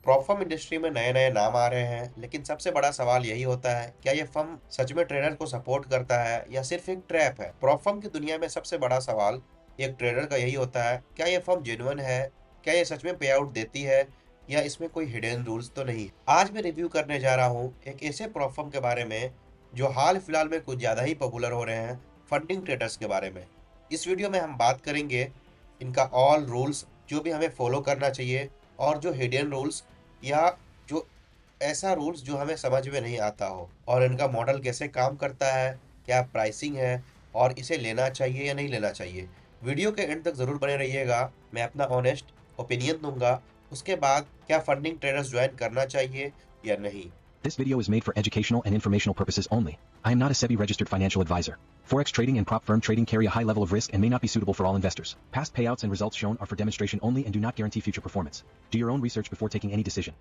Prop firm industry में नए नए नाम आ रहे हैं, लेकिन सबसे बड़ा सवाल यही होता है, क्या ये फर्म सच में ट्रेडर को सपोर्ट करता है या सिर्फ एक ट्रैप है। प्रॉप फर्म की दुनिया में सबसे बड़ा सवाल एक ट्रेडर का यही होता है, क्या ये फर्म जेन्युइन है, क्या ये सच में पे आउट देती है, या इसमें कोई हिडन रूल्स तो नहीं। आज मैं रिव्यू करने जा रहा हूँ एक ऐसे प्रॉप फर्म के बारे में जो हाल फिलहाल में कुछ ज्यादा ही पॉपुलर हो रहे हैं, फंडिंग ट्रेडर्स के बारे में। इस वीडियो में हम बात करेंगे इनका ऑल रूल्स जो भी हमें फॉलो करना चाहिए, और जो हिडन रूल्स या जो ऐसा रूल्स जो हमें समझ में नहीं आता हो, और इनका मॉडल कैसे काम करता है, क्या प्राइसिंग है, और इसे लेना चाहिए या नहीं लेना चाहिए। वीडियो के एंड तक ज़रूर बने रहिएगा, मैं अपना ऑनेस्ट ओपिनियन दूंगा। उसके बाद क्या फंडिंग ट्रेडर्स ज्वाइन करना चाहिए या नहीं। This video is made for educational and informational purposes only. I am not a SEBI registered financial advisor. Forex trading and prop firm trading carry a high level of risk and may not be suitable for all investors. Past payouts and results shown are for demonstration only and do not guarantee future performance. Do your own research before taking any decision.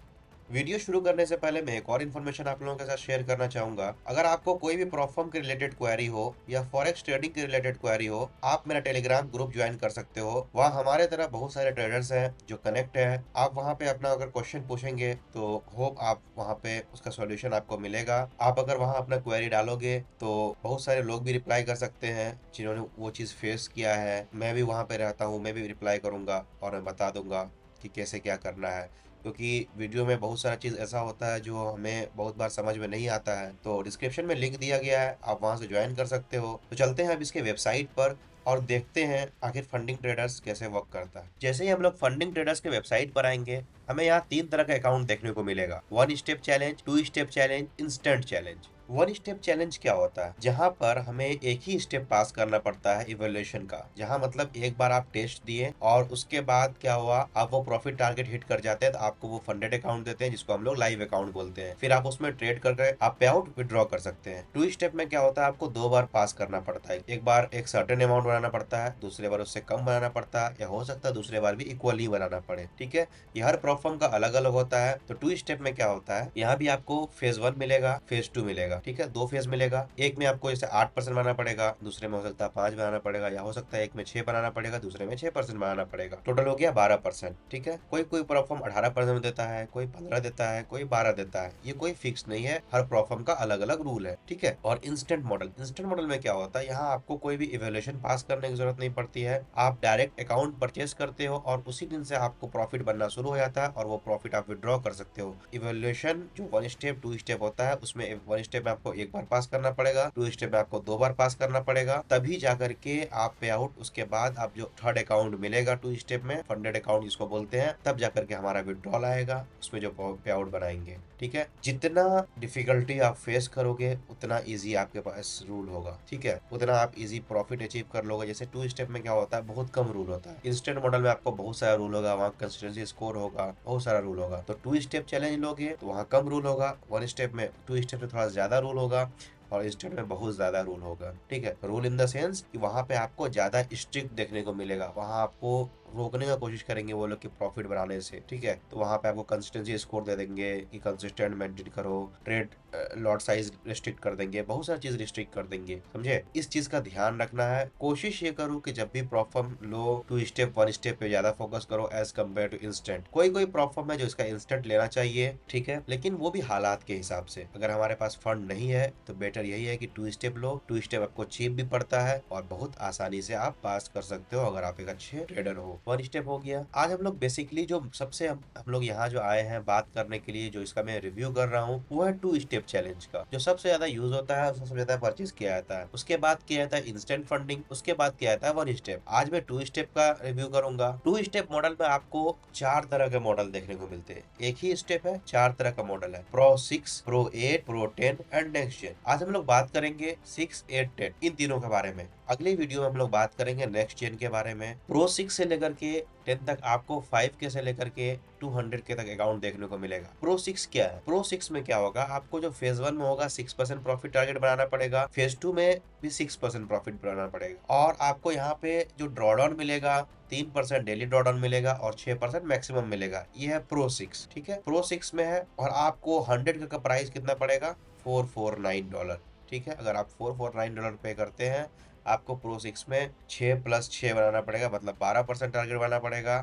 Video शुरू करने से पहले मैं एक और information आप लोगों के साथ शेयर करना चाहूंगा। अगर आपको कोई भी प्रॉप फर्म के रिलेटेड क्वेरी हो या फॉरेक्स ट्रेडिंग के रिलेटेड क्वेरी हो, आप मेरा टेलीग्राम ग्रुप ज्वाइन कर सकते हो। वहाँ हमारे तरह बहुत सारे ट्रेडर्स हैं जो कनेक्ट है। आप वहाँ पे अपना अगर क्वेश्चन पूछेंगे तो होप आप वहाँ पे उसका सॉल्यूशन आपको मिलेगा। आप अगर वहाँ अपना क्वेरी डालोगे तो बहुत सारे लोग भी रिप्लाई कर सकते हैं जिन्होंने वो चीज़ फेस किया है। मैं भी वहाँ पे रहता हूँ, मैं भी रिप्लाई करूंगा और मैं बता दूंगा कि कैसे क्या करना है, क्योंकि वीडियो में बहुत सारा चीज़ ऐसा होता है जो हमें बहुत बार समझ में नहीं आता है। तो डिस्क्रिप्शन में लिंक दिया गया है, आप वहां से ज्वाइन कर सकते हो। तो चलते हैं अब इसके वेबसाइट पर और देखते हैं आखिर फंडिंग ट्रेडर्स कैसे वर्क करता है। जैसे ही हम लोग फंडिंग ट्रेडर्स के वेबसाइट पर आएंगे, हमें यहाँ 3 तरह का अकाउंट देखने को मिलेगा: 1 step challenge, 2 step challenge, instant challenge. 1 step challenge क्या होता है? जहां पर हमें एक ही स्टेप पास करना पड़ता है इवोल्यूशन का। जहां मतलब एक बार आप टेस्ट दिए और उसके बाद क्या हुआ, आप वो प्रॉफिट टारगेट हिट कर जाते हैं तो आपको वो फंडेड अकाउंट देते हैं, जिसको हम लोग लाइव अकाउंट बोलते हैं। फिर आप उसमें ट्रेड करके आप पे आउट विड्रॉ कर सकते हैं। 2 स्टेप में क्या होता है, आपको 2 बार पास करना पड़ता है। एक बार एक सर्टेन अमाउंट बनाना पड़ता है, दूसरे बार उससे कम बनाना पड़ता है, या हो सकता है दूसरे बार भी इक्वल ही बनाना पड़े। ठीक है, ये हर प्रॉब्लम का अलग अलग होता है। तो 2 स्टेप में क्या होता है, यहाँ भी आपको फेज 1 मिलेगा, फेज 2 मिलेगा। ठीक है, 2 फेज मिलेगा। एक में आपको जैसे 8% बनाना पड़ेगा, दूसरे में हो सकता है 5 बनाना पड़ेगा, या हो सकता है एक में 6 बनाना पड़ेगा, दूसरे में 6% बनाना पड़ेगा। टोटल हो गया 12%। ठीक है, कोई कोई प्रॉब्लम 18% देता है, कोई 15 देता है, कोई 12 देता है। ये कोई फिक्स नहीं है, हर प्रॉब्लम का अलग अलग रूल है। ठीक है, और इंस्टेंट मॉडल, इंस्टेंट मॉडल में क्या होता है, यहाँ आपको कोई भी इवेल्यूशन पास करने की जरूरत नहीं पड़ती है। आप डायरेक्ट अकाउंट परचेज करते हो और उसी दिन से आपको प्रॉफिट बनना शुरू हो जाता है, और वो प्रॉफिट आप विड्रॉ कर सकते हो। इवेल्यूशन जो 1 स्टेप 2 स्टेप होता है, उसमें 1 स्टेप में आपको एक बार पास करना पड़ेगा, 2 स्टेप में आपको 2 बार पास करना पड़ेगा, तभी जाकर के आप पे आउट, उसके बाद आप जो थर्ड अकाउंट मिलेगा 2 स्टेप में, फंडेड अकाउंट जिसको बोलते हैं, तब जाकर के हमारा विड्रॉल आएगा, उसमें जो पे आउट बनाएंगे। ठीक है, जितना डिफिकल्टी आप फेस करोगे उतना इजी आपके पास रूल होगा। ठीक है, उतना आप इजी प्रॉफिट अचीव कर लोगे। जैसे 2 स्टेप में क्या होता है, बहुत कम रूल होता है। इंस्टेंट मॉडल में आपको बहुत सारा रूल होगा, वहाँ कंसिस्टेंसी स्कोर होगा, बहुत सारा रूल होगा। तो 2 स्टेप चैलेंज लोगे तो वहाँ कम रूल होगा, 1 स्टेप में 2 स्टेप में थोड़ा ज्यादा रूल होगा, और इंस्टेंट में बहुत ज्यादा रूल होगा। ठीक है, रूल इन द सेंस कि वहां पे आपको ज्यादा स्ट्रिक्ट देखने को मिलेगा, वहां आपको रोकने का कोशिश करेंगे वो लोग कि प्रॉफिट बनाने से। ठीक है, तो वहां पे आपको कंसिस्टेंसी स्कोर दे देंगे कि कंसिस्टेंट मेंटेन करो, ट्रेड लॉट साइज रिस्ट्रिक्ट कर देंगे, बहुत सारी चीज रिस्ट्रिक्ट कर देंगे। समझे, इस चीज का ध्यान रखना है। कोशिश ये करो कि जब भी प्रॉब्लम लो 2 स्टेप 1 स्टेप पे ज्यादा फोकस करो एज कम्पेयर टू इंस्टेंट। कोई कोई प्रॉब्लम है जो इसका इंस्टेंट लेना चाहिए, ठीक है, लेकिन वो भी हालात के हिसाब से। अगर हमारे पास फंड नहीं है तो बेटर यही है कि 2 स्टेप लो। 2 स्टेप आपको चीप भी पड़ता है और बहुत आसानी से आप पास कर सकते हो अगर आप एक अच्छे ट्रेडर हो। 1 स्टेप हो गया। आज हम लोग बेसिकली जो सबसे हम लोग यहाँ जो आए हैं बात करने के लिए, जो इसका मैं रिव्यू कर रहा हूँ, वो है 2 स्टेप चैलेंज का, जो सबसे ज्यादा यूज होता है, सबसे ज्यादा परचेज किया जाता है। उसके बाद किया जाता है इंस्टेंट फंडिंग, उसके बाद किया जाता है 1 स्टेप। आज मैं 2 स्टेप का रिव्यू करूंगा। 2 स्टेप मॉडल में आपको 4 तरह के मॉडल देखने को मिलते हैं। एक ही स्टेप है, 4 तरह का मॉडल है: pro 6, pro 8, pro 10 and next gen. आज हम लोग बात करेंगे 6, 8, 10 इन तीनों के बारे में। अगली वीडियो में हम लोग बात करेंगे नेक्स्ट जेन के बारे में। प्रो 6 से लेकर के 10 तक आपको 5K से लेकर के 200K तक अकाउंट देखने को मिलेगा। प्रो 6 क्या है? प्रो 6 में क्या होगा, आपको जो फेज 1 में होगा 6% प्रॉफिट टारगेट बनाना पड़ेगा, फेज 2 में भी 6% प्रॉफिट बनाना पड़ेगा, और आपको यहाँ पे जो ड्रॉडाउन मिलेगा 3% डेली ड्रॉडाउन मिलेगा और 6% मैक्सिमम मिलेगा। ये है प्रो 6। ठीक है, प्रो 6 में है, और आपको 100 का प्राइस कितना पड़ेगा, $449। ठीक है, अगर आप $449 पे करते हैं, आपको प्रो 6 में 6 + 6 बनाना पड़ेगा, मतलब 12% टारगेट बनाना पड़ेगा,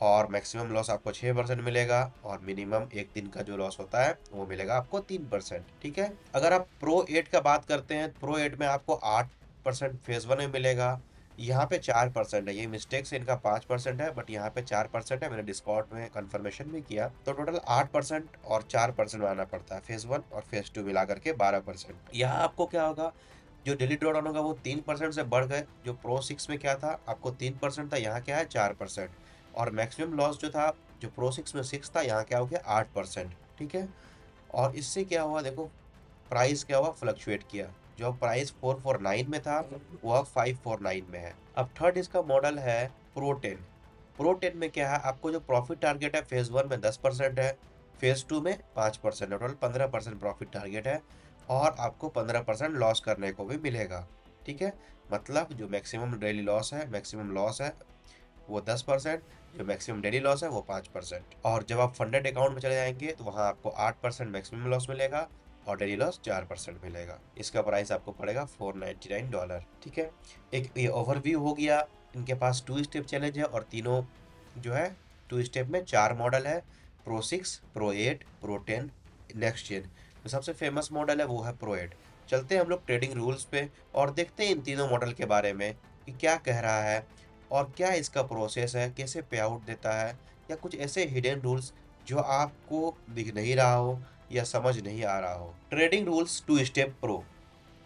और मैक्सिमम लॉस आपको 6% मिलेगा और मिनिमम एक दिन का जो लॉस होता है वो मिलेगा आपको 3%। ठीक है, अगर आप प्रो 8 का बात करते हैं, प्रो 8 में आपको 8% फेज 1 में मिलेगा। यहाँ पे 4% है, ये मिस्टेक से इनका 5% है, बट यहाँ पे 4% है। मैंने डिस्कॉर्ड में कंफर्मेशन भी किया, तो टोटल 8% और 4% में आना पड़ता है फेज 1 और फेज 2 मिला करके 12%। यहाँ आपको क्या होगा, जो डेली ड्रॉडाउन होगा वो 3% से बढ़ गए। जो प्रो 6 में क्या था, आपको 3% था, यहाँ क्या है 4%। और मैक्सिमम लॉस जो था, जो प्रो 6 में 6 था, यहाँ क्या हो गया 8%। ठीक है, और इससे क्या हुआ देखो, प्राइस क्या हुआ, फ्लक्चुएट किया। जो प्राइस 449 में था वो अब 549 में है। अब थर्ड इसका मॉडल है प्रो 10। प्रो 10 में क्या है, आपको जो प्रॉफिट टारगेट है फेज 1 में 10% है, फेज 2 में 5% है, टोटल 15% प्रॉफिट टारगेट है और आपको 15% लॉस करने को भी मिलेगा। ठीक है, मतलब जो मैक्सिमम डेली लॉस है, मैक्सिमम लॉस है वो 10%, जो मैक्सिमम डेली लॉस है वो 5%। और जब आप फंडेड अकाउंट में चले जाएंगे तो वहाँ आपको 8% मैक्सिमम लॉस मिलेगा और डेली लॉस 4% मिलेगा। इसका प्राइस आपको पड़ेगा $499। ठीक है, एक ये ओवरव्यू हो गया। इनके पास 2 स्टेप चैलेंज है और तीनों जो है 2 स्टेप में 4 मॉडल है, pro 6, pro 8, pro 10, next gen. तो सबसे फेमस मॉडल है वो है प्रो 8। चलते हैं हम लोग ट्रेडिंग रूल्स पे और देखते हैं इन तीनों मॉडल के बारे में कि क्या कह रहा है और क्या इसका प्रोसेस है, कैसे पे आउट देता है, या कुछ ऐसे हिडन रूल्स जो आपको दिख नहीं रहा हो या समझ नहीं आ रहा हो। Trading rules 2 step pro.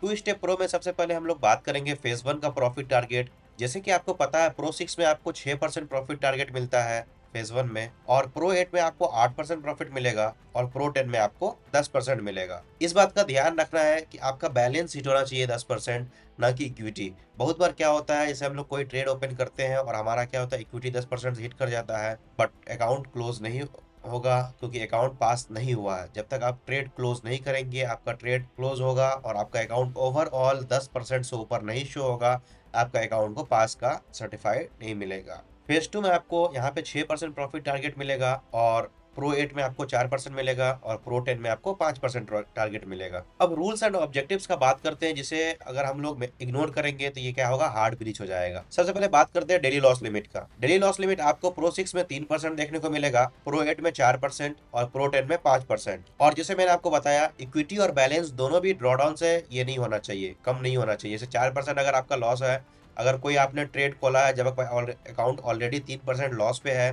2 step pro में सबसे पहले हम लोग बात करेंगे फेज 1 का प्रॉफिट टारगेट। जैसे कि आपको पता है प्रो 6 में आपको 6% प्रॉफिट टारगेट मिलता है फेज 1 में, और प्रो 8 में आपको 8% प्रॉफिट मिलेगा और प्रो 10 में आपको 10% मिलेगा। इस बात का ध्यान रखना है कि आपका बैलेंस शीट होना चाहिए 10%, ना कि इक्विटी। बहुत बार क्या होता है, जैसे हम लोग कोई ट्रेड ओपन करते हैं और हमारा क्या होता है, इक्विटी 10% हिट कर जाता है बट अकाउंट क्लोज नहीं होगा, क्योंकि अकाउंट पास नहीं हुआ है। जब तक आप ट्रेड क्लोज नहीं करेंगे, आपका ट्रेड क्लोज होगा और आपका अकाउंट ओवरऑल 10% से ऊपर नहीं शो होगा, आपका अकाउंट को पास का सर्टिफाइड नहीं मिलेगा। फेज 2 में आपको यहाँ पे 6% प्रॉफिट टारगेट मिलेगा और प्रो 8 में आपको 4% मिलेगा और प्रो 10 में आपको 5% टारगेट मिलेगा। अब रूल्स एंड ऑब्जेक्टिव्स का बात करते हैं, जिसे अगर हम लोग इग्नोर करेंगे तो ये क्या होगा, हार्ड ब्रीच हो जाएगा। सबसे पहले बात करते हैं डेली लॉस लिमिट का। डेली लॉस लिमिट आपको प्रो 6 में 3% देखने को मिलेगा, प्रो 8 में 4% और प्रो 10 में 5%। और जैसे मैंने आपको बताया, इक्विटी और बैलेंस दोनों भी ड्रॉडाउन से ये नहीं होना चाहिए, कम नहीं होना चाहिए। जैसे 4% अगर आपका लॉस है, अगर कोई आपने ट्रेड खोला है जब अकाउंट ऑलरेडी 3% लॉस पे है,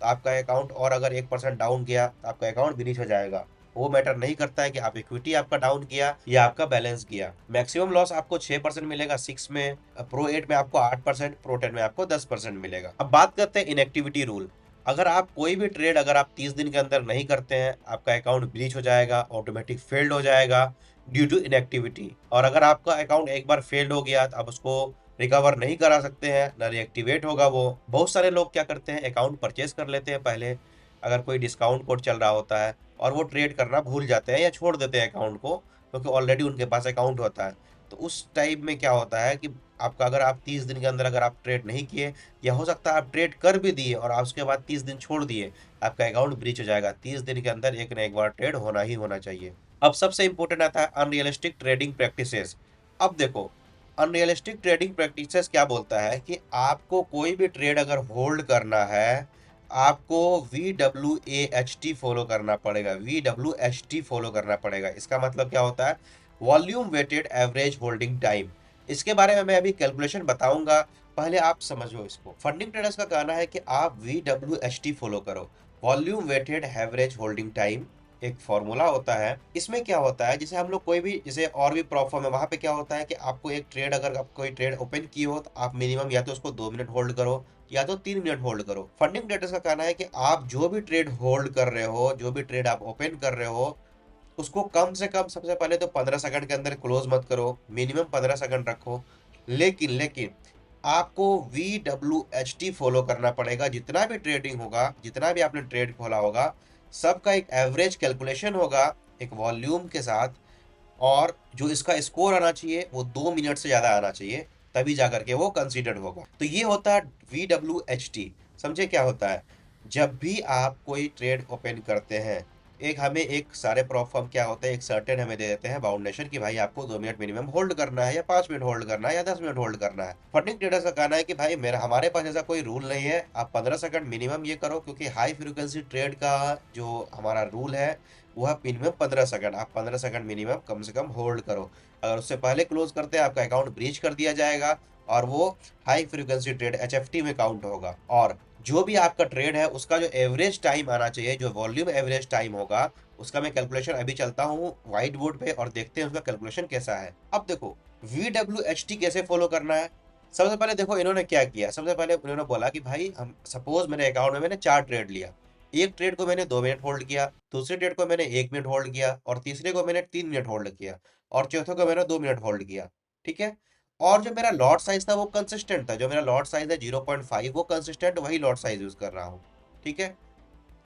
तो आपका अकाउंट और अगर 1% डाउन गया तो आपका अकाउंट भी नीचे हो जाएगा। वो मैटर नहीं करता है कि आप इक्विटी आपका डाउन किया या आपका बैलेंस किया। मैक्सिमम लॉस आपको 6% मिलेगा 6 में, प्रो 8 में आपको 8%, प्रो 10 में आपको 10% मिलेगा। अब बात करते हैं इनएक्टिविटी रूल। अगर आप कोई भी ट्रेड अगर आप 30 दिन के अंदर नहीं करते हैं, आपका अकाउंट ब्रीच हो जाएगा, ऑटोमेटिक फेल्ड हो जाएगा ड्यू टू इनएक्टिविटी। और अगर आपका अकाउंट एक बार फेल्ड हो गया तो आप उसको रिकवर नहीं करा सकते हैं, ना रिएक्टिवेट होगा वो। बहुत सारे लोग क्या करते हैं, अकाउंट परचेज कर लेते हैं पहले, अगर कोई डिस्काउंट कोड चल रहा होता है, और वो ट्रेड करना भूल जाते हैं या छोड़ देते हैं अकाउंट को, क्योंकि ऑलरेडी उनके पास अकाउंट होता है। तो उस टाइम में क्या होता है कि आपका अगर आप 30 दिन के अंदर अगर आप ट्रेड नहीं किए, या हो सकता है आप ट्रेड कर भी दिए और आप उसके बाद 30 दिन छोड़ दिए, आपका अकाउंट ब्रीच हो जाएगा। 30 दिन के अंदर एक ना एक बार ट्रेड होना ही होना चाहिए। अब सबसे इंपॉर्टेंट आता है अनरियलिस्टिक ट्रेडिंग प्रैक्टिसेस। अब देखो, अनरियलिस्टिक ट्रेडिंग प्रैक्टिसेस क्या बोलता है कि आपको कोई भी ट्रेड अगर होल्ड करना है, आपको VWAHT फॉलो करना पड़ेगा। VWHT फॉलो करना पड़ेगा। इसका मतलब क्या होता है, volume weighted average holding time. इसके बारे में मैं अभी कैलकुलेशन बताऊंगा, पहले आप समझो इसको। फंडिंग ट्रेडर्स का कहना है कि आप VWHT फॉलो करो, volume weighted average holding time. एक फॉर्मूला होता है। इसमें क्या होता है, जैसे हम लोग कोई भी, जैसे और भी प्रॉप फॉर्म है, वहां पे क्या होता है कि आपको एक ट्रेड, अगर आप कोई ट्रेड ओपन किए हो तो आप मिनिमम या तो उसको 2 मिनट होल्ड करो या तो 3 मिनट होल्ड करो। फंडिंग ट्रेडर्स का कहना है कि आप जो भी ट्रेड होल्ड कर रहे हो, जो भी ट्रेड आप ओपन कर रहे हो, उसको कम से कम सबसे पहले तो 15 सेकंड के अंदर क्लोज मत करो, मिनिमम 15 सेकंड रखो। लेकिन लेकिन आपको VWHT फॉलो करना पड़ेगा। जितना भी ट्रेडिंग होगा, जितना भी आपने ट्रेड खोला होगा, सबका एक एवरेज कैलकुलेशन होगा एक वॉल्यूम के साथ, और जो इसका स्कोर आना चाहिए वो 2 मिनट से ज़्यादा आना चाहिए, तभी जाकर के वो कंसीडर्ड होगा। तो ये होता है VWHT। समझे क्या होता है, जब भी आप कोई ट्रेड ओपन करते हैं एक हमें एक सारे प्रॉप फर्म क्या होता है, एक सर्टेन हमें दे देते हैं बाउंडेशन कि भाई आपको 2 मिनट मिनिमम होल्ड करना है, या 5 मिनट होल्ड करना है, या 10 मिनट होल्ड करना है। फंडिंग ट्रेडर्स का कहना है कि भाई मेरा हमारे पास ऐसा कोई रूल नहीं है, आप 15 सेकंड मिनिमम ये करो, क्योंकि हाई फ्रिक्वेंसी ट्रेड का जो हमारा रूल है वो है मिनिमम 15 सेकंड। आप 15 सेकंड मिनिमम कम से कम होल्ड करो। अगर उससे पहले क्लोज करते हैं आपका अकाउंट ब्रीच कर दिया जाएगा, और वो हाई फ्रिक्वेंसी ट्रेड HFT में काउंट होगा। और जो भी आपका ट्रेड है उसका जो एवरेज टाइम आना चाहिए, जो वॉल्यूम एवरेज टाइम होगा, उसका मैं कैलकुलेशन अभी चलता हूँ व्हाइट बोर्ड पे और देखते हैं उसका कैलकुलेशन कैसा है। अब देखो VWHT कैसे फॉलो करना है। सबसे पहले देखो इन्होंने क्या किया, सबसे पहले उन्होंने बोला कि भाई हम सपोज मेरे अकाउंट में मैंने 4 ट्रेड लिया, एक ट्रेड को मैंने 2 मिनट होल्ड किया, दूसरे ट्रेड को मैंने 1 मिनट होल्ड किया, और तीसरे को मैंने 3 मिनट होल्ड किया, और चौथे को मैंने 2 मिनट होल्ड किया। ठीक है। और जो मेरा लॉट साइज था वो कंसिस्टेंट था, जो मेरा लॉट साइज है 0.5 वो कंसिस्टेंट वही लॉट साइज यूज कर रहा हूँ। ठीक है।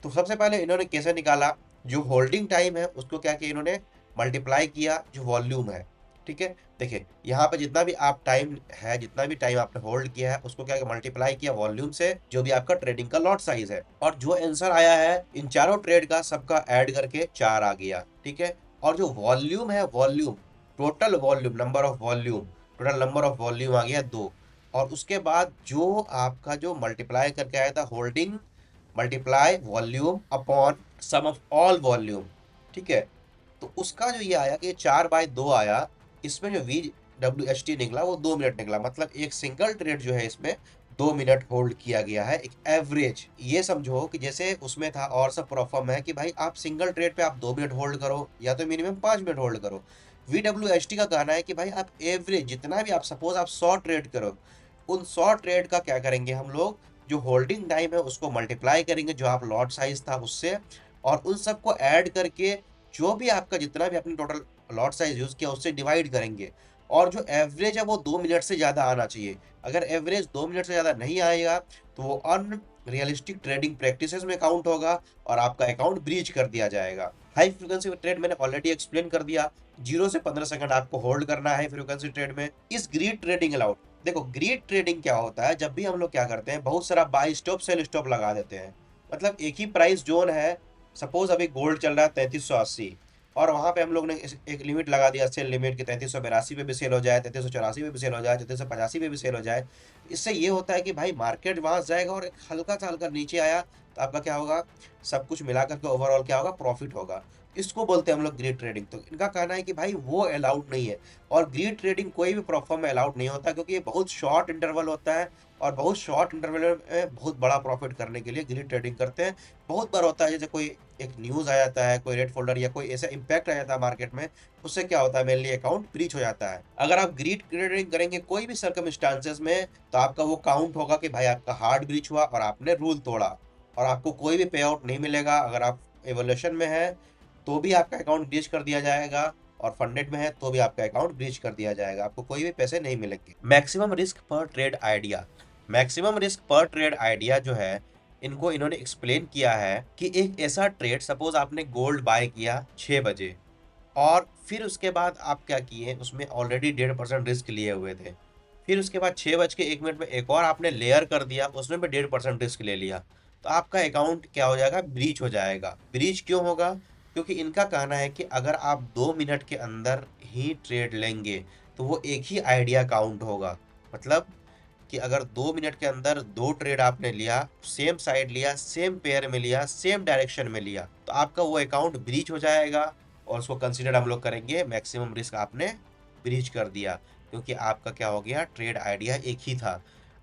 तो सबसे पहले इन्होंने कैसे निकाला, जो होल्डिंग टाइम है उसको क्या किया इन्होंने, मल्टीप्लाई किया जो वॉल्यूम है। ठीक है। देखिए यहाँ पे जितना भी आप टाइम है, जितना भी टाइम आपने होल्ड किया है उसको क्या मल्टीप्लाई किया वॉल्यूम से, जो भी आपका ट्रेडिंग का लॉट साइज है, और जो आंसर आया है इन चारों ट्रेड का सबका ऐड करके 4 आ गया। ठीक है। और जो वॉल्यूम है, volume total volume, number of volume, total number of volume आ गया 2। और उसके बाद जो आपका जो मल्टीप्लाई करके आया था holding multiply volume upon sum of all volume. ठीक है। तो उसका जो ये आया कि 4/2 आया, इसमें जो VWHT निकला वो 2 मिनट निकला, मतलब एक सिंगल ट्रेड जो है इसमें 2 मिनट होल्ड किया गया है, एक एवरेज। ये समझो कि जैसे उसमें था और सब परफॉर्म है कि भाई आप सिंगल ट्रेड पे आप 2 मिनट होल्ड करो, या तो मिनिमम 5 मिनट होल्ड करो। VWHT का कहना है कि भाई आप एवरेज जितना भी, आप सपोज आप 100 ट्रेड करो, उन 100 ट्रेड का क्या करेंगे हम लोग, जो होल्डिंग टाइम है उसको मल्टीप्लाई करेंगे जो आप लॉट साइज था उससे, और उन सबको ऐड करके जो भी आपका जितना भी आपने टोटल लॉट साइज यूज किया उससे डिवाइड करेंगे, और जो एवरेज है वो 2 मिनट से ज़्यादा आना चाहिए। अगर एवरेज 2 मिनट से ज़्यादा नहीं आएगा तो वो अनरियलिस्टिक ट्रेडिंग प्रैक्टिसेस में काउंट होगा और आपका अकाउंट ब्रीच कर दिया जाएगा। हाई फ्रिक्वेंसी ट्रेड मैंने ऑलरेडी एक्सप्लेन कर दिया, 0 से 15 सेकंड आपको होल्ड करना है फ्रिक्वेंसी ट्रेड में। इस ग्रीड ट्रेडिंग अलाउड, देखो ग्रीड ट्रेडिंग क्या होता है, जब भी हम लोग क्या करते हैं बहुत सारा बाई स्टॉप सेल स्टॉप लगा देते हैं, मतलब एक ही प्राइस जोन है। सपोज अभी गोल्ड चल रहा है 3380, और वहां पे हम लोग ने एक लिमिट लगा दिया सेल लिमिट कि 3382 पे भी सेल हो जाए, 3384 पे भी सेल हो जाए, 3385 पे भी सेल हो जाए। इससे ये होता है कि भाई मार्केट वहां जाएगा और एक हल्का सा हल्का नीचे आया तो आपका क्या होगा, सब कुछ मिला करके ओवरऑल क्या होगा, प्रॉफिट होगा। इसको बोलते हैं हम लोग ग्रीड ट्रेडिंग। तो इनका कहना है कि भाई वो अलाउड नहीं है, और ग्रीड ट्रेडिंग कोई भी प्रोफॉर्म में अलाउड नहीं होता, क्योंकि ये बहुत शॉर्ट इंटरवल होता है, और बहुत शॉर्ट इंटरवल में बहुत बड़ा प्रॉफिट करने के लिए ग्रीड ट्रेडिंग करते हैं। बहुत बार होता है जैसे कोई एक न्यूज़ आ जाता है, कोई रेड फोल्डर या कोई ऐसा इम्पैक्ट आ जाता है मार्केट में, उससे क्या होता है मेनली अकाउंट ब्रीच हो जाता है। अगर आप ग्रीड ट्रेडिंग करेंगे कोई भी सर्कमस्टांसेस में, तो आपका वो काउंट होगा कि भाई आपका हार्ड ब्रीच हुआ और आपने रूल तोड़ा, और आपको कोई भी पे आउट नहीं मिलेगा। अगर आप एवोल्यूशन में है तो भी आपका अकाउंट ब्रीच कर दिया जाएगा, और फंडेड में है तो भी आपका अकाउंट ब्रीच कर दिया जाएगा, आपको कोई भी पैसे नहीं मिलेंगे। मैक्सिमम रिस्क पर ट्रेड आइडिया, मैक्सिमम रिस्क पर ट्रेड आइडिया जो है इनको इन्होंने एक्सप्लेन किया है कि एक ऐसा ट्रेड, सपोज आपने गोल्ड बाय किया 6 बजे, और फिर उसके बाद आप क्या किए, उसमें ऑलरेडी 1.5% रिस्क लिए हुए थे, फिर उसके बाद 6:01 में एक और आपने लेयर कर दिया, उसमें भी 1.5% रिस्क ले लिया, तो आपका अकाउंट क्या हो जाएगा, ब्रीच हो जाएगा। ब्रीच क्यों होगा, क्योंकि इनका कहना है कि अगर आप 2 मिनट के अंदर ही ट्रेड लेंगे तो वो एक ही आइडिया काउंट होगा। मतलब कि अगर 2 मिनट के अंदर 2 ट्रेड आपने लिया, सेम साइड लिया, सेम पेयर में लिया, सेम डायरेक्शन में लिया, तो आपका वो अकाउंट ब्रीच हो जाएगा, और उसको कंसिडर हम लोग करेंगे मैक्सिमम रिस्क आपने ब्रीच कर दिया, क्योंकि आपका क्या हो गया, ट्रेड आइडिया एक ही था।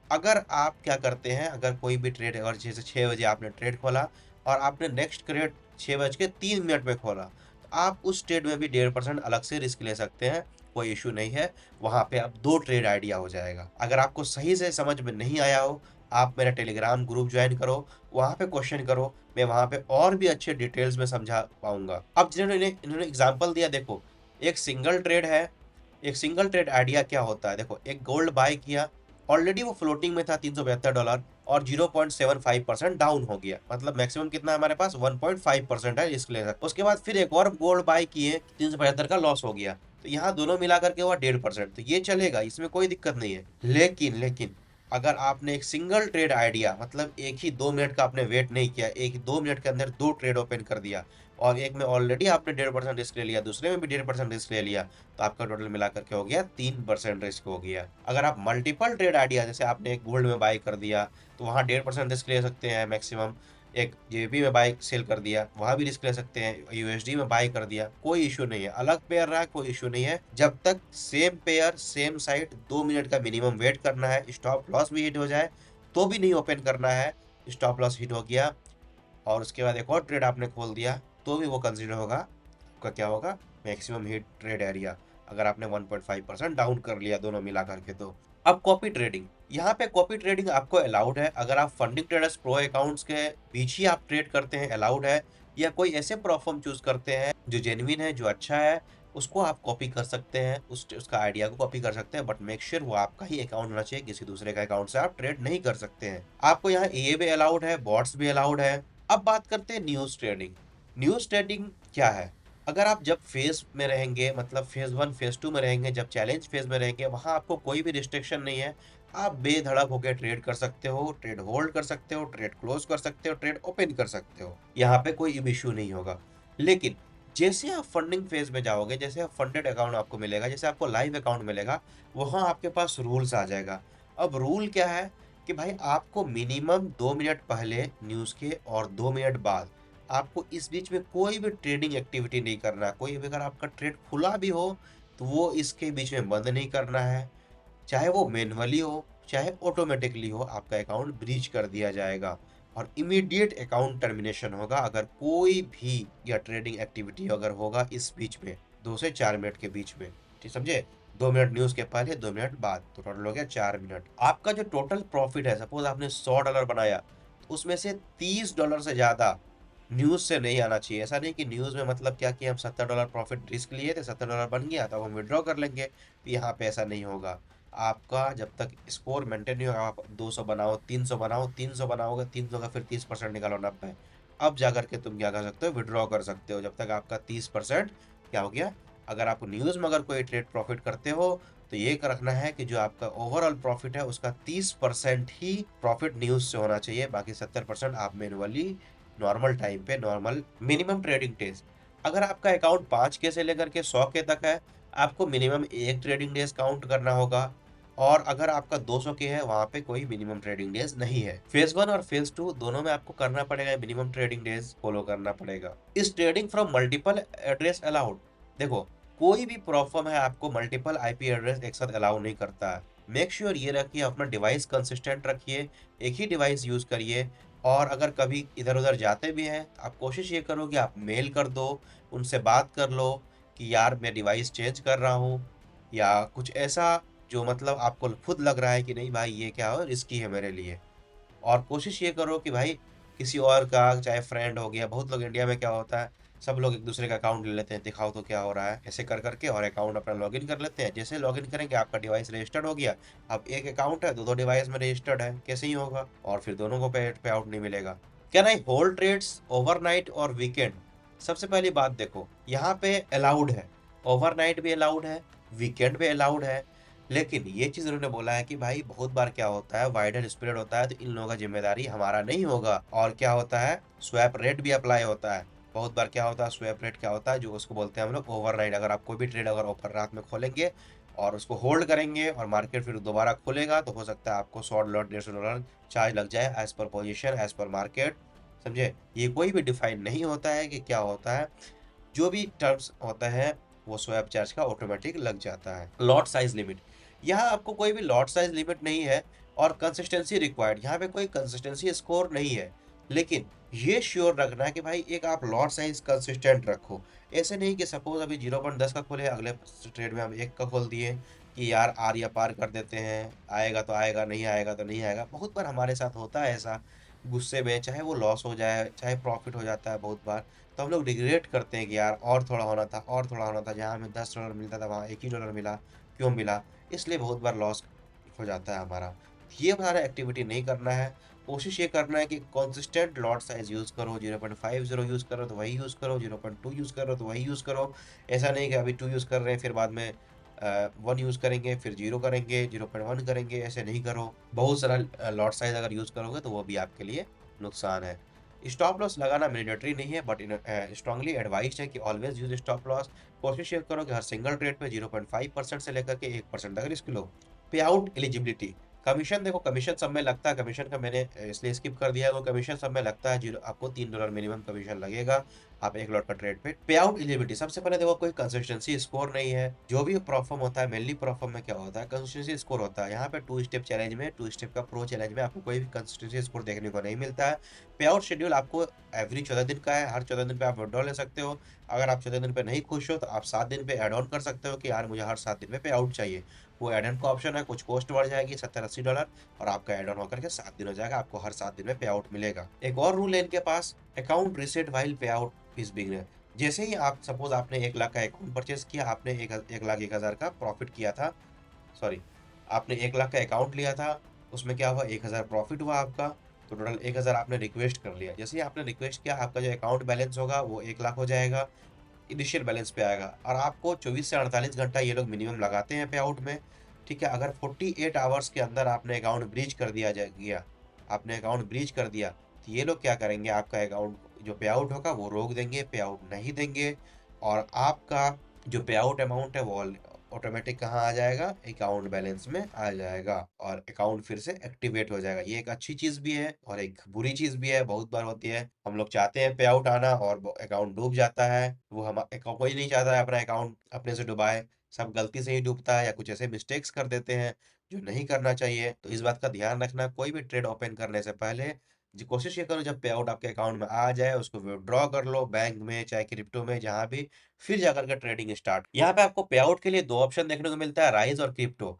अगर आप क्या करते हैं, अगर कोई भी ट्रेड, अगर जैसे 6 बजे आपने ट्रेड खोला और आपने नेक्स्ट ट्रेड 6:03 में खोला, तो आप उस ट्रेड में भी 1.5% अलग से रिस्क ले सकते हैं, कोई इशू नहीं है। वहाँ पे आप 2 ट्रेड आइडिया हो जाएगा। अगर आपको सही से समझ में नहीं आया हो, आप मेरा टेलीग्राम ग्रुप ज्वाइन करो, वहाँ पे क्वेश्चन करो, मैं वहाँ पे और भी अच्छे डिटेल्स में समझा पाऊंगा। अब जिन्होंने इन्होंने एग्जाम्पल दिया, देखो एक सिंगल ट्रेड है, एक सिंगल ट्रेड आइडिया क्या होता है, देखो एक गोल्ड बाय किया, ऑलरेडी वो फ्लोटिंग में था $372, और 0.75% डाउन हो गया, मतलब मैक्सिमम कितना है हमारे पास 1.5% है रिस्क ले सकते। उसके बाद फिर एक और गोल्ड बाय किए, 375 का लॉस हो गया, तो यहाँ दोनों मिला करके हुआ 1.5%, तो ये चलेगा, इसमें कोई दिक्कत नहीं है। लेकिन अगर आपने एक सिंगल ट्रेड आइडिया, मतलब एक ही 2 मिनट का आपने वेट नहीं किया, एक 2 मिनट के अंदर 2 ट्रेड ओपन कर दिया, और एक में ऑलरेडी आपने 1.5% रिस्क ले लिया, दूसरे में भी 1.5% रिस्क ले लिया, तो आपका टोटल मिला करके हो गया 3% रिस्क हो गया। अगर आप मल्टीपल ट्रेड आइडिया, जैसे आपने एक गोल्ड में बाय कर दिया तो वहाँ 1.5% रिस्क ले सकते हैं मैक्सिमम, एक जेबी में बाय सेल कर दिया वहाँ भी रिस्क ले सकते हैं, यूएसडी में बाय कर दिया कोई इशू नहीं है, अलग पेयर रहा कोई इशू नहीं है, जब तक same pair same site 2 minute का मिनिमम वेट करना है, स्टॉप लॉस भी हिट हो जाए तो भी नहीं ओपन करना है, स्टॉप लॉस हिट हो गया और उसके बाद एक और ट्रेड आपने खोल दिया तो भी वो कंसिडर होगा, आपका क्या होगा, मैक्सिमम हिट ट्रेड एरिया, अगर आपने 1.5% डाउन कर लिया दोनों मिला करके तो। अब कॉपी ट्रेडिंग, यहाँ पे कॉपी ट्रेडिंग आपको अलाउड है, अगर आप फंडिंग ट्रेडर्स प्रो अकाउंट्स के बीच ही आप ट्रेड करते हैं अलाउड है, या कोई ऐसे प्रोफॉर्म चूज करते हैं जो जेन्युइन है जो अच्छा है उसको आप कॉपी कर सकते हैं, उसका आइडिया को कॉपी कर सकते हैं, बट मेक श्योर वो आपका ही अकाउंट होना चाहिए, किसी दूसरे का अकाउंट से आप ट्रेड नहीं कर सकते हैं। आपको यहाँ ये भी अलाउड है, बॉट्स भी अलाउड है। अब बात करते हैं न्यूज ट्रेडिंग। न्यूज ट्रेडिंग क्या है, अगर आप जब फेज में रहेंगे, मतलब फेज 1 फेज 2 में रहेंगे, जब चैलेंज फेज में रहेंगे, वहां आपको कोई भी रिस्ट्रिक्शन नहीं है, आप बेधड़क होकर ट्रेड कर सकते हो, ट्रेड होल्ड कर सकते हो, ट्रेड क्लोज कर सकते हो, ट्रेड ओपन कर सकते हो, यहाँ पे कोई इशू नहीं होगा। लेकिन जैसे आप फंडिंग फेज में जाओगे, जैसे आप फंडेड अकाउंट आपको मिलेगा, जैसे आपको लाइव अकाउंट मिलेगा, वहां आपके पास रूल्स आ जाएगा। अब रूल क्या है कि भाई आपको मिनिमम 2 मिनट पहले न्यूज के और 2 मिनट बाद आपको इस बीच में कोई भी ट्रेडिंग एक्टिविटी नहीं करना है, कोई भी अगर आपका ट्रेड खुला भी हो तो वो इसके बीच में बंद नहीं करना है, चाहे वो मैन्युअली हो चाहे ऑटोमेटिकली हो, आपका अकाउंट ब्रीच कर दिया जाएगा और इमीडिएट अकाउंट टर्मिनेशन होगा अगर कोई भी या ट्रेडिंग एक्टिविटी अगर होगा इस बीच में 2 से 4 मिनट के बीच में, ठीक समझे, 2 मिनट न्यूज के पहले 2 मिनट बाद, तो टोटल हो गया 4 मिनट। आपका जो टोटल प्रॉफिट है, सपोज आपने $100 बनाया तो उसमें से $30 से ज्यादा न्यूज से नहीं आना चाहिए। ऐसा नहीं कि न्यूज में मतलब क्या कि हम $70 प्रॉफिट रिस्क लिए थे, $70 बन गया तो हम विड्रॉ कर लेंगे, तो यहाँ पे ऐसा नहीं होगा। आपका जब तक स्कोर मेंटेन नहीं होगा, आप 200 बनाओ 300 बनाओ, 300 बनाओगे 300 का फिर 30% निकालो 90, अब जा करके तुम क्या कर सकते हो, विड्रॉ कर सकते हो, जब तक आपका 30% क्या हो गया। अगर आप न्यूज में अगर कोई ट्रेड प्रॉफिट करते हो तो ये रखना है कि जो आपका ओवरऑल प्रॉफिट है उसका 30% ही प्रॉफिट न्यूज से होना चाहिए, बाकी 70% आप मैनुअली नॉर्मल टाइम पे, नॉर्मल मिनिमम ट्रेडिंग डेज, अगर आपका अकाउंट 5K से लेकर के 100K तक है, आपको मिनिमम एक ट्रेडिंग डेज काउंट करना होगा, और अगर आपका 200K है वहां पे कोई मिनिमम ट्रेडिंग डेज नहीं है। फेज 1 और फेज 2 दोनों में आपको करना पड़ेगा, मिनिमम ट्रेडिंग डेज फॉलो करना पड़ेगा। इस trading from multiple address allowed, देखो कोई भी प्रोफर्म है आपको मल्टीपल आईपी एड्रेस एक साथ अलाउ नहीं करता है। मेक श्योर ये रखिए अपना डिवाइस कंसिस्टेंट रखिए, एक ही डिवाइस यूज करिए, और अगर कभी इधर उधर जाते भी हैं आप कोशिश ये करो कि आप मेल कर दो, उनसे बात कर लो कि यार मैं डिवाइस चेंज कर रहा हूँ, या कुछ ऐसा जो मतलब आपको खुद लग रहा है कि नहीं भाई ये क्या हो रिस्की है मेरे लिए। और कोशिश ये करो कि भाई किसी और का, चाहे फ्रेंड हो गया, बहुत लोग इंडिया में क्या होता है, सब लोग एक दूसरे का अकाउंट ले लेते हैं, दिखाओ तो क्या हो रहा है, ऐसे कर करके और अकाउंट अपना लॉगिन कर लेते हैं, जैसे लॉगिन करेंगे आपका डिवाइस रजिस्टर्ड हो गया, अब एक अकाउंट है, दो डिवाइस में रजिस्टर्ड है, कैसे ही होगा, और फिर दोनों को पे आउट नहीं मिलेगा। क्या नहीं, होल्ड ट्रेड्स ओवरनाइट और वीकेंड, सबसे पहली बात देखो यहाँ पे अलाउड है, ओवरनाइट भी अलाउड है, वीकेंड भी अलाउड है, लेकिन ये चीज उन्होंने बोला है कि भाई बहुत बार क्या होता है, वाइडर स्प्रेड होता है तो इन लोगों का जिम्मेदारी हमारा नहीं होगा, और क्या होता है स्वैप रेट भी अप्लाई होता है, बहुत बार क्या होता है स्वैप रेट क्या होता है, जो उसको बोलते हैं हम लोग ओवरनाइट, अगर आप कोई भी ट्रेड अगर ओवर रात में खोलेंगे और उसको होल्ड करेंगे और मार्केट फिर दोबारा खोलेगा तो हो सकता है आपको $100 $150 चार्ज लग जाए, as per position as per market, समझे। ये कोई भी डिफाइन नहीं होता है कि क्या होता है, जो भी टर्म्स होता है वो स्वैप चार्ज का ऑटोमेटिक लग जाता है। लॉट साइज लिमिट, यहाँ आपको कोई भी लॉट साइज लिमिट नहीं है, और कंसिस्टेंसी रिक्वायर्ड, यहाँ पे कोई कंसिस्टेंसी स्कोर नहीं है, लेकिन ये श्योर रखना है कि भाई एक आप लॉट साइज कंसिस्टेंट रखो, ऐसे नहीं कि सपोज अभी 0.10 का खोले, अगले ट्रेड में हम 1 का खोल दिए कि यार आर या पार कर देते हैं, आएगा तो आएगा, नहीं आएगा तो नहीं आएगा, बहुत बार हमारे साथ होता है ऐसा, गुस्से में चाहे वो लॉस हो जाए चाहे प्रॉफिट हो जाता है बहुत बार, तो हम लोग रिग्रेट करते हैं कि यार और थोड़ा होना था, और थोड़ा होना था, जहाँ हमें $10 मिलता था वहाँ $1 ही मिला, क्यों मिला, इसलिए बहुत बार लॉस हो जाता है हमारा। ये हमारा एक्टिविटी नहीं करना है, कोशिश ये करना है कि कॉन्सिस्टेंट लॉट साइज यूज़ करो, 0.50 यूज़ करो तो वही यूज़ करो, 0.2 यूज़ करो तो वही यूज़ करो, ऐसा नहीं कि अभी 2 यूज़ कर रहे हैं फिर बाद में 1 यूज़ करेंगे फिर 0 करेंगे, 0.1 करेंगे, ऐसे नहीं करो। बहुत सारा लॉट साइज अगर यूज़ करोगे तो वो भी आपके लिए नुकसान है। स्टॉप लॉस लगाना मैंडेटरी नहीं है, बट स्ट्रांगली एडवाइज्ड है कि ऑलवेज यूज स्टॉप लॉस। कोशिश ये करो कि हर सिंगल ट्रेड पे 0.5% से लेकर के 1% तक रिस्क लो। पे आउट एलिजिबिलिटी, कमीशन देखो, कमीशन सब में लगता है, कमीशन का मैंने इसलिए स्किप कर दिया है, वो कमीशन सब में लगता है, जीरो आपको $3 मिनिमम कमीशन लगेगा आप एक लॉट का ट्रेड पे आउट एलिजिबिलिटी, सबसे पहले देखो कोई कंसिस्टेंसी स्कोर नहीं है। जो भी प्रॉफर्म होता है, मेनली प्रॉफर्म में क्या होता है, कंसिस्टेंसी स्कोर होता है। यहाँ पे टू स्टेप चैलेंज में, टू स्टेप का प्रो चैलेंज में आपको कोई भी कंसिस्टेंसी स्कोर देखने को नहीं मिलता है। पे आउट शेड्यूल आपको एवरी 14 दिन का है, हर 14 दिन पे आप विड्रॉ ले सकते हो। अगर आप 14 दिन पे नहीं खुश हो तो आप 7 दिन पे एड ऑन कर सकते हो कि यार मुझे हर 7 दिन में पे आउट चाहिए। वो एड ऑन का ऑप्शन है, कुछ कॉस्ट बढ़ जाएगी $70-80, और आपका एड ऑन होकर के 7 दिन हो जाएगा, आपको हर 7 दिन में पे आउट मिलेगा। एक और रूल है इनके पास, अकाउंट रीसेट वाइल पे आउट इज बिगिनर। जैसे ही आप सपोज आपने 1 लाख का अकाउंट परचेज किया, आपने 1 लाख 1 हज़ार का प्रॉफिट किया था, सॉरी, आपने 1 लाख का अकाउंट लिया था, उसमें क्या हुआ, 1 हज़ार प्रॉफिट हुआ आपका, तो टोटल 1 हज़ार आपने रिक्वेस्ट कर लिया। जैसे ही आपने रिक्वेस्ट किया, आपका जो अकाउंट बैलेंस होगा वो 1 लाख हो जाएगा, इनिशियल बैलेंस पे आएगा। और आपको 24 से 48 घंटा ये लोग मिनिमम लगाते हैं पे आउट में। ठीक है, अगर 48 आवर्स के अंदर आपने अकाउंट ब्रीच कर दिया गया, आपने अकाउंट ब्रीच कर दिया, तो ये लोग क्या करेंगे, आपका अकाउंट जो पे आउट होगा वो रोक देंगे, पे आउट नहीं देंगे, और आपका जो पे आउट अमाउंट है वो ऑटोमेटिक कहाँ आ जाएगा, अकाउंट बैलेंस में आ जाएगा, और अकाउंट फिर से एक्टिवेट हो जाएगा। ये एक अच्छी चीज भी है और एक बुरी चीज भी है, बहुत बार होती है। हम लोग चाहते हैं पे आउट आना और अकाउंट डूब जाता है, वो हम कोई नहीं चाहता है अपना अकाउंट अपने से डुबाए, सब गलती से ही डूबता है या कुछ ऐसे मिस्टेक्स कर देते हैं जो नहीं करना चाहिए। तो इस बात का ध्यान रखना, कोई भी ट्रेड ओपन करने से पहले जी कोशिश ये करो, जब पे आउट आपके अकाउंट में आ जाए उसको विड्रॉ कर लो, बैंक में चाहे क्रिप्टो में जहां भी, फिर जाकर के ट्रेडिंग स्टार्ट। यहाँ पे आपको पे आउट के लिए दो ऑप्शन देखने को मिलता है, राइज और crypto.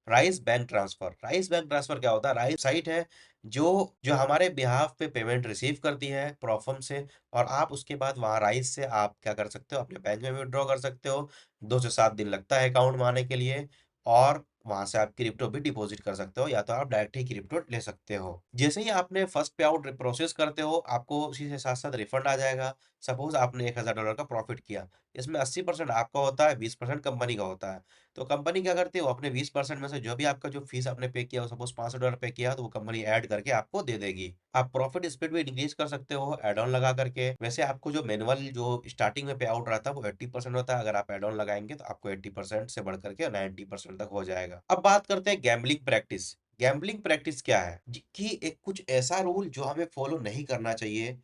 Rise bank transfer, rise bank transfer क्या होता है, राइज साइट है जो जो हमारे बिहाफ पे पेमेंट रिसीव करती है प्रोफर्म से, और आप उसके बाद वहाँ राइज से आप क्या कर सकते हो, अपने बैंक में विड्रॉ कर सकते हो। 2 से 7 दिन लगता है अकाउंट में आने के लिए, और वहां से आप क्रिप्टो भी डिपॉजिट कर सकते हो, या तो आप डायरेक्ट ही क्रिप्टो ले सकते हो। जैसे ही आपने फर्स्ट पे आउट प्रोसेस करते हो, आपको उसी के साथ साथ रिफंड आ जाएगा। सपोज आपने $1,000 का प्रॉफिट किया, इसमें 80% आपका होता है, 20% कंपनी का होता है। तो कंपनी क्या करती है, वो अपने 20% में से जो भी आपका जो फीस आपने पे किया, सपोज $500 पे किया, तो वो कंपनी ऐड करके आपको दे देगी। आप प्रॉफिट स्पीड भी इंक्रीज कर सकते हो एड ऑन लगा करके। वैसे आपको जो मैनुअल जो स्टार्टिंग में पे आउट रहता है वो 80% होता है, अगर आप एड ऑन लगाएंगे तो आपको 80% से बढ़ करके 90% तक हो जाएगा। अब बात करते हैं गैम्बलिंग प्रैक्टिस। गैम्बलिंग प्रैक्टिस क्या है कि एक कुछ ऐसा रूल जो हमें फॉलो नहीं करना चाहिए,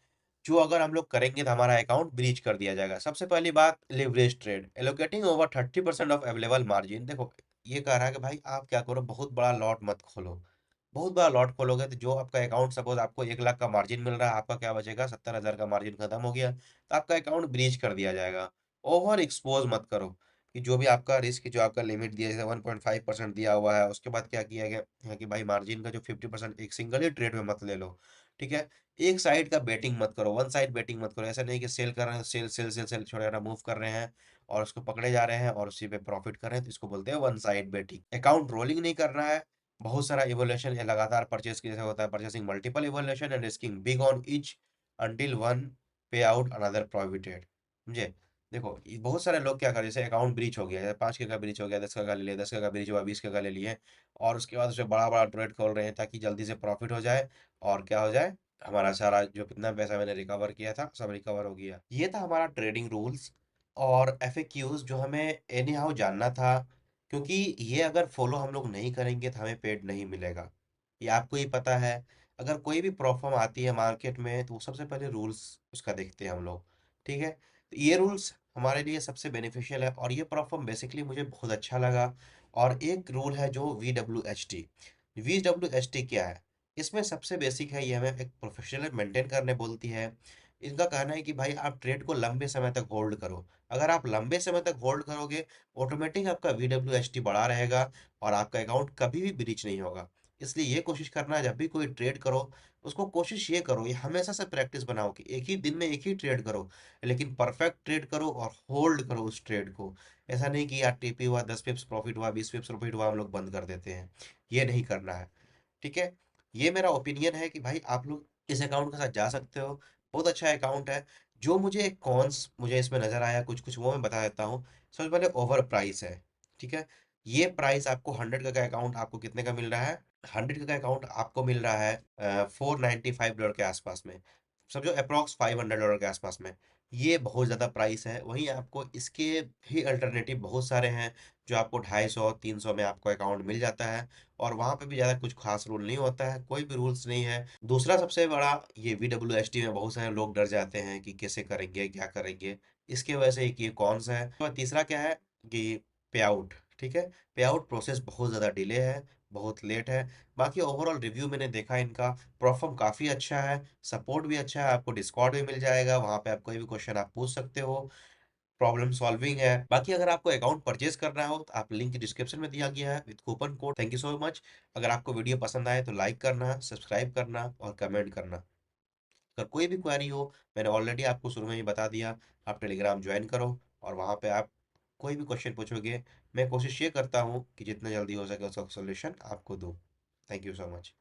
जो अगर हम लोग करेंगे तो हमारा अकाउंट ब्रीच कर दिया जाएगा। सबसे पहली बात, leverage trade, allocating over 30% of available margin. देखो, ये कह रहा है कि भाई आप क्या करो, बहुत बड़ा लॉट मत खोलो। बहुत बड़ा लॉट खोलोगे तो जो आपका अकाउंट, सपोज आपको 1 लाख का मार्जिन मिल रहा है, आपका क्या बचेगा, 70,000 का मार्जिन खत्म हो गया, तो आपका अकाउंट ब्रीच कर दिया जाएगा। ओवर एक्सपोज मत करो, कि जो भी आपका रिस्क, जो आपका लिमिट दिया, जैसे 1.5% दिया हुआ है, उसके बाद क्या किया गया है कि भाई मार्जिन का जो 50% एक सिंगल ही ट्रेड में मत ले लो। ठीक है, एक साइड का बेटिंग मत करो, वन साइड बेटिंग मत करो। ऐसा नहीं कि सेल कर रहे हैं, सेल सेल सेल सेल छोड़ मूव कर रहे हैं और उसको पकड़े जा रहे हैं और उसी पे प्रॉफिट कर रहे हैं, तो इसको बोलते हैं one side betting. Account rolling नहीं करना है, बहुत सारा इवोल्यूशन है, लगातार परचेज की जैसे होता है, purchasing multiple evolution and risking big on each until one पे आउट अनदर प्रोविडेड। समझे, देखो ये बहुत सारे लोग क्या कर, जैसे अकाउंट ब्रीच हो गया, जैसे 5K का ब्रीच हो गया, 10K का ले लिया, 10K का ब्रीच हुआ, 20K का ले लिए, और उसके बाद उसे बड़ा बड़ा ट्रेड खोल रहे हैं ताकि जल्दी से प्रॉफिट हो जाए, और क्या हो जाए, हमारा सारा जो कितना पैसा मैंने रिकवर किया था सब रिकवर हो गया। ये था हमारा ट्रेडिंग रूल्स और एफएक्यूज जो हमें एनी हाउ जानना था, क्योंकि ये अगर फॉलो हम लोग नहीं करेंगे तो हमें पेड नहीं मिलेगा। ये आपको ही पता है, अगर कोई भी प्रॉब्लम आती है मार्केट में तो सबसे पहले रूल्स उसका देखते हैं हम लोग। ठीक है, तो ये रूल्स हमारे लिए सबसे बेनिफिशियल है, और ये प्रॉब्लम बेसिकली मुझे बहुत अच्छा लगा। और एक रूल है जो VWHT। VWHT क्या है, इसमें सबसे बेसिक है, ये हमें एक प्रोफेशनल मेंटेन करने बोलती है। इनका कहना है कि भाई आप ट्रेड को लंबे समय तक होल्ड करो। अगर आप लंबे समय तक होल्ड करोगे, ऑटोमेटिक आपका VWHT बढ़ा रहेगा और आपका अकाउंट कभी भी ब्रीच नहीं होगा। इसलिए ये कोशिश करना, जब भी कोई ट्रेड करो, उसको कोशिश ये करो, ये हमेशा से प्रैक्टिस बनाओ कि एक ही दिन में एक ही ट्रेड करो, लेकिन परफेक्ट ट्रेड करो और होल्ड करो उस ट्रेड को। ऐसा नहीं कि यार टीपी हुआ, 10 पिप्स प्रॉफिट हुआ, 20 पिप्स प्रॉफिट हुआ, हम लोग बंद कर देते हैं। ये नहीं करना है। ठीक है, ये मेरा ओपिनियन है कि भाई आप लोग इस अकाउंट के साथ जा सकते हो, बहुत अच्छा अकाउंट है। जो मुझे कॉन्स मुझे इसमें नज़र आया कुछ कुछ, वो मैं बता देता हूँ। सबसे पहले ओवर प्राइस है। ठीक है, ये प्राइस आपको 100 का अकाउंट आपको कितने का मिल रहा है, 100 का अकाउंट आपको मिल रहा है $495 के आसपास में। समझो अप्रॉक्स $500 के आसपास में। ये बहुत ज़्यादा प्राइस है। वहीं आपको इसके भी अल्टरनेटिव बहुत सारे हैं, जो आपको 250 300 में आपको अकाउंट मिल जाता है, और वहाँ पे भी ज़्यादा कुछ खास रूल नहीं होता है, कोई भी रूल्स नहीं है। दूसरा सबसे बड़ा, ये VWST में बहुत सारे लोग डर जाते हैं कि कैसे करेंगे, क्या करेंगे? इसकी वजह से एक ये कॉन्स है। और तीसरा क्या है कि पे आउट, ठीक है? पे आउट प्रोसेस बहुत ज़्यादा डिले है, बहुत लेट है। बाकी ओवरऑल रिव्यू मैंने देखा इनका, परफॉर्म काफ़ी अच्छा है, सपोर्ट भी अच्छा है, आपको डिस्कॉर्ड भी मिल जाएगा, वहाँ पे आप कोई भी क्वेश्चन आप पूछ सकते हो, प्रॉब्लम सॉल्विंग है। बाकी अगर आपको अकाउंट परचेज करना हो तो आप लिंक डिस्क्रिप्शन में दिया गया है with coupon code. Thank you so much. अगर आपको वीडियो पसंद आए तो लाइक करना, सब्सक्राइब करना और कमेंट करना। अगर कोई भी क्वेरी हो, मैंने ऑलरेडी आपको शुरू में ही बता दिया, आप टेलीग्राम ज्वाइन करो और वहाँ पे आप कोई भी क्वेश्चन पूछोगे, मैं कोशिश ये करता हूँ कि जितना जल्दी हो सके उसका सोल्यूशन आपको दूँ। Thank you so much.